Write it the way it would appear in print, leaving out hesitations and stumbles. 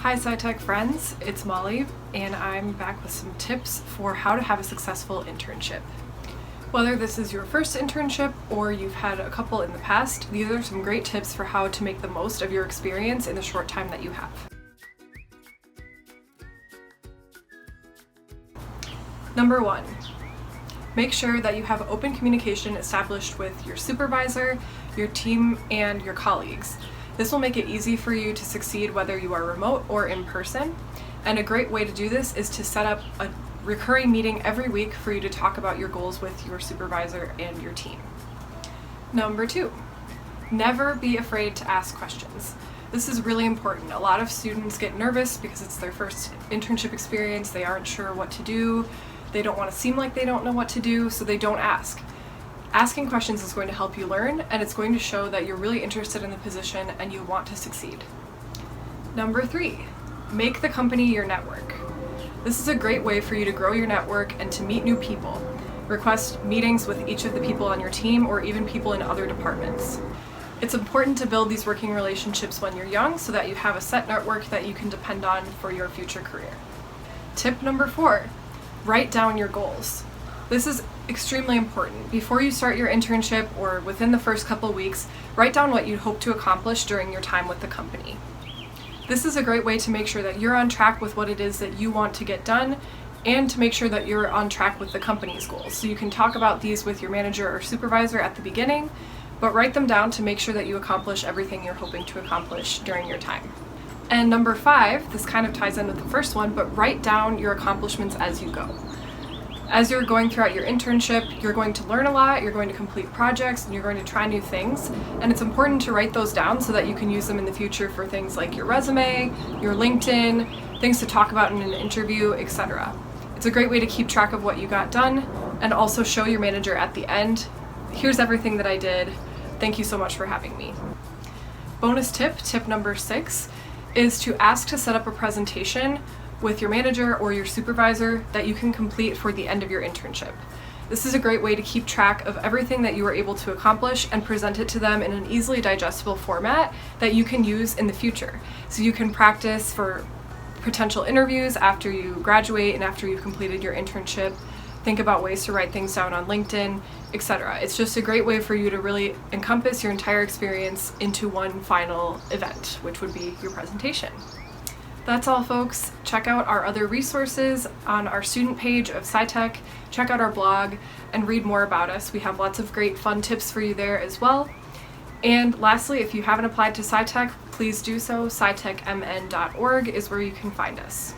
Hi SciTech friends, it's Molly, and I'm back with some tips for how to have a successful internship. Whether this is your first internship or you've had a couple in the past, these are some great tips for how to make the most of your experience in the short time that you have. Number 1, make sure that you have open communication established with your supervisor, your team, and your colleagues. This will make it easy for you to succeed whether you are remote or in person. And a great way to do this is to set up a recurring meeting every week for you to talk about your goals with your supervisor and your team. Number 2, never be afraid to ask questions. This is really important. A lot of students get nervous because it's their first internship experience. They aren't sure what to do. They don't want to seem like they don't know what to do, so they don't ask. Asking questions is going to help you learn, and it's going to show that you're really interested in the position and you want to succeed. Number 3, make the company your network. This is a great way for you to grow your network and to meet new people. Request meetings with each of the people on your team or even people in other departments. It's important to build these working relationships when you're young so that you have a set network that you can depend on for your future career. Tip number 4, write down your goals. This is extremely important. Before you start your internship or within the first couple weeks, write down what you hope to accomplish during your time with the company. This is a great way to make sure that you're on track with what it is that you want to get done and to make sure that you're on track with the company's goals. So you can talk about these with your manager or supervisor at the beginning, but write them down to make sure that you accomplish everything you're hoping to accomplish during your time. And number 5, this kind of ties in with the first one, but write down your accomplishments as you go. As you're going throughout your internship, you're going to learn a lot, you're going to complete projects, and you're going to try new things. And it's important to write those down so that you can use them in the future for things like your resume, your LinkedIn, things to talk about in an interview, etc. It's a great way to keep track of what you got done and also show your manager at the end, here's everything that I did, thank you so much for having me. Bonus tip number 6, is to ask to set up a presentation with your manager or your supervisor that you can complete for the end of your internship. This is a great way to keep track of everything that you were able to accomplish and present it to them in an easily digestible format that you can use in the future. So you can practice for potential interviews after you graduate and after you've completed your internship. Think about ways to write things down on LinkedIn, etc. It's just a great way for you to really encompass your entire experience into one final event, which would be your presentation. That's all, folks. Check out our other resources on our student page of SciTech, check out our blog, and read more about us. We have lots of great fun tips for you there as well. And lastly, if you haven't applied to SciTech, please do so. scitechmn.org is where you can find us.